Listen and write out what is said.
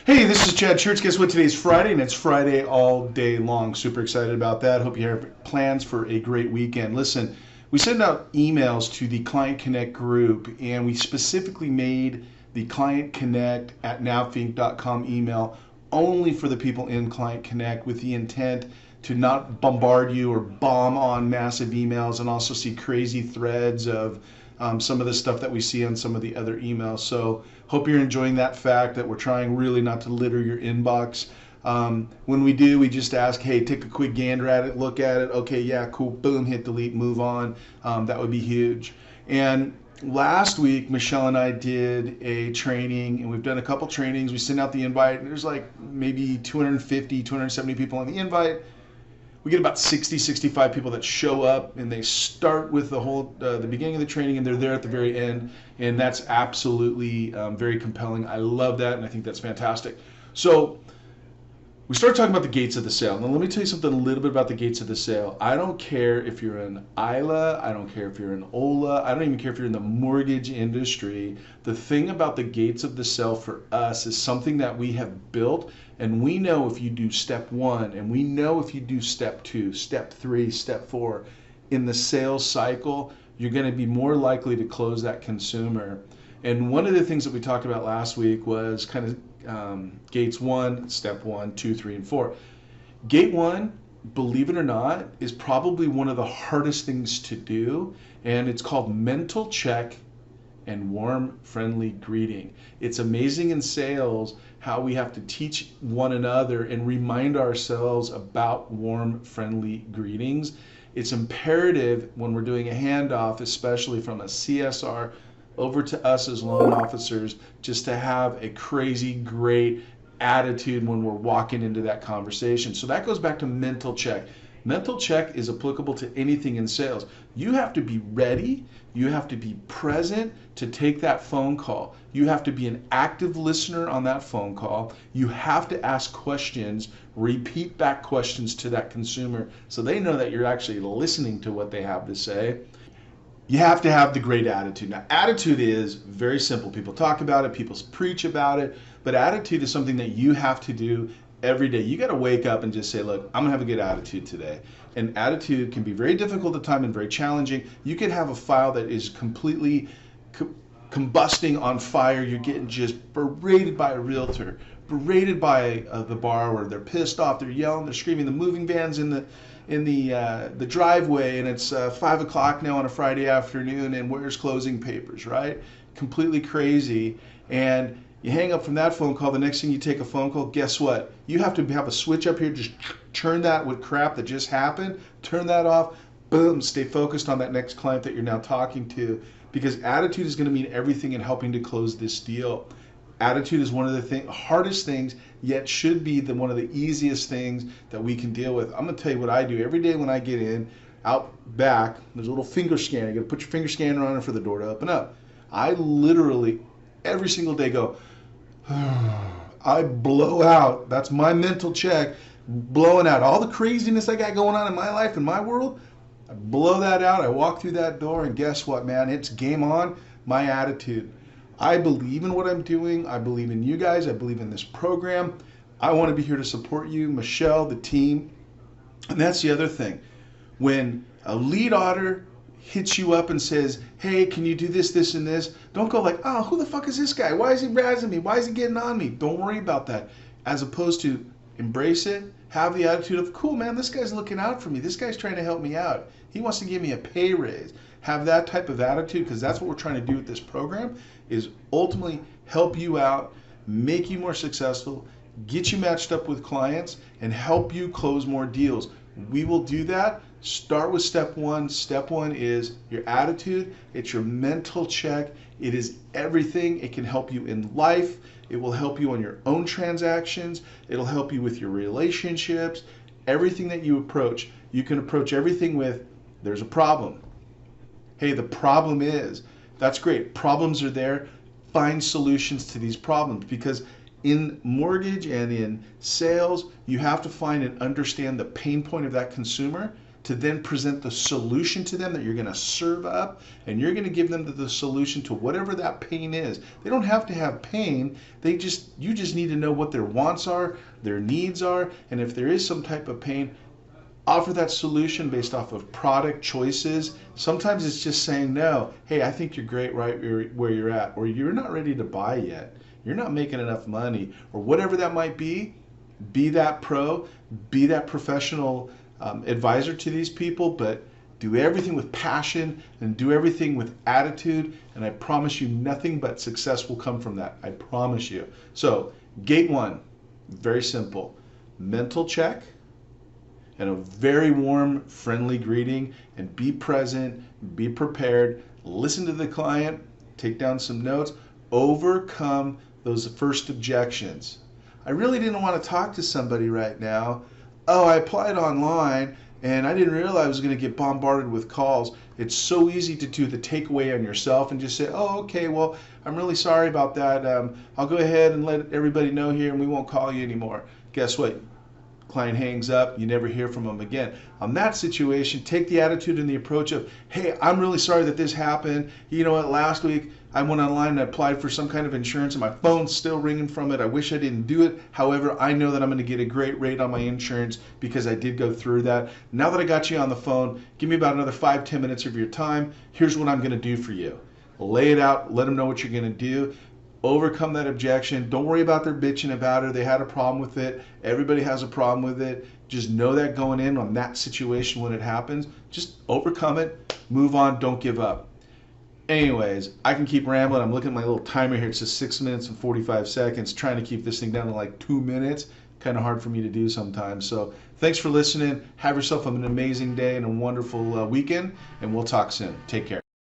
Hey, this is Chad Church. Guess what? Today's Friday, and it's Friday all day long. Super excited about that. Hope you have plans for a great weekend. Listen, we send out emails to the Client Connect group, and we specifically made the Client Connect at navthink.com email only for the people in Client Connect with the intent to not bombard you or bomb on massive emails and also see crazy threads of some of the stuff that we see on some of the other emails. So hope you're enjoying that fact that we're trying really not to litter your inbox. When we do, we just ask, hey, take a quick gander at it, look at it. Okay, yeah, cool, boom, hit delete, move on. That would be huge. And last week, Michelle and I did a training, and we've done a couple trainings. We sent out the invite, and there's like maybe 250, 270 people on the invite. We get about 60, 65 people that show up, and they start with the beginning of the training, and they're there at the very end, and that's absolutely very compelling. I love that, and I think that's fantastic. So we start talking about the gates of the sale. Now let me tell you something a little bit about the gates of the sale. I don't care if you're in ILA, I don't care if you're in OLA, I don't even care if you're in the mortgage industry. The thing about the gates of the sale for us is something that we have built, and we know if you do step one, and we know if you do step two, step three, step four in the sales cycle, you're going to be more likely to close that consumer. And one of the things that we talked about last week was kind of gates one, step one, two, three, and four. Gate one, believe it or not, is probably one of the hardest things to do, and it's called mental check and warm, friendly greeting. It's amazing in sales how we have to teach one another and remind ourselves about warm, friendly greetings. It's imperative when we're doing a handoff, especially from a CSR over to us as loan officers, just to have a crazy great attitude when we're walking into that conversation. So that goes back to mental check. Mental check is applicable to anything in sales. You have to be ready, you have to be present to take that phone call. You have to be an active listener on that phone call. You have to ask questions, repeat back questions to that consumer so they know that you're actually listening to what they have to say. You have to have the great attitude. Now, attitude is very simple. People talk about it, people preach about it, but attitude is something that you have to do every day. You got to wake up and just say, look, I'm gonna have a good attitude today. And attitude can be very difficult at times and very challenging. You could have a file that is completely combusting on fire. You're getting just berated by a realtor, berated by the borrower. They're pissed off, they're yelling, they're screaming. The moving van's in the driveway, and it's 5 o'clock now on a Friday afternoon, and where's closing papers, right? Completely crazy. And you hang up from that phone call, the next thing you take a phone call, guess what? You have to have a switch up here, just turn that with crap that just happened, turn that off, boom, stay focused on that next client that you're now talking to, because attitude is gonna mean everything in helping to close this deal. Attitude is one of the hardest things, yet should be one of the easiest things that we can deal with. I'm gonna tell you what I do every day when I get in, out back, there's a little finger scanner. You gotta put your finger scanner on it for the door to open up. I literally, every single day go, I blow out, that's my mental check, blowing out all the craziness I got going on in my life, in my world. I blow that out, I walk through that door, and guess what, man? It's game on, my attitude. I believe in what I'm doing. I believe in you guys. I believe in this program. I want to be here to support you, Michelle, the team. And that's the other thing. When a lead auditor hits you up and says, hey, can you do this, this, and this? Don't go like, oh, who the fuck is this guy? Why is he razzing me? Why is he getting on me? Don't worry about that. As opposed to embrace it, have the attitude of, cool, man, this guy's looking out for me. This guy's trying to help me out. He wants to give me a pay raise. Have that type of attitude, because that's what we're trying to do with this program, is ultimately help you out, make you more successful, get you matched up with clients, and help you close more deals. We will do that. Start with step one. Step one is your attitude. It's your mental check. It is everything. It can help you in life. It will help you on your own transactions. It'll help you with your relationships. Everything that you approach, you can approach everything with, there's a problem. Hey, the problem is, that's great. Problems are there. Find solutions to these problems, because in mortgage and in sales, you have to find and understand the pain point of that consumer. to then present the solution to them that you're going to serve up, and you're going to give them the solution to whatever that pain is. They don't have to have pain. You just need to know what their wants are, their needs are, and if there is some type of pain, offer that solution based off of product choices. Sometimes it's just saying, no, hey, I think you're great right where you're at, or you're not ready to buy yet. You're not making enough money, or whatever that might be. Be that pro, be that professional advisor to these people, but do everything with passion and do everything with attitude, and I promise you nothing but success will come from that. I promise you. So, gate one, very simple. Mental check and a very warm, friendly greeting, and be present, be prepared, listen to the client, take down some notes, overcome those first objections. I really didn't want to talk to somebody right now. Oh, I applied online and I didn't realize I was going to get bombarded with calls. It's so easy to do the takeaway on yourself and just say, oh, okay, well, I'm really sorry about that. I'll go ahead and let everybody know here and we won't call you anymore. Guess what? Client hangs up, you never hear from them again. On that situation, take the attitude and the approach of, hey, I'm really sorry that this happened. You know what, last week I went online and applied for some kind of insurance and my phone's still ringing from it. I wish I didn't do it. However, I know that I'm going to get a great rate on my insurance because I did go through that. Now that I got you on the phone, give me about another 5-10 minutes of your time. Here's what I'm going to do for you. Lay it out, let them know what you're going to do. Overcome that objection. Don't worry about their bitching about it. They had a problem with it. Everybody has a problem with it. Just know that going in on that situation when it happens. Just overcome it. Move on. Don't give up. Anyways, I can keep rambling. I'm looking at my little timer here. It says 6 minutes and 45 seconds. Trying to keep this thing down to like 2 minutes. Kind of hard for me to do sometimes. So thanks for listening. Have yourself an amazing day and a wonderful weekend. And we'll talk soon. Take care.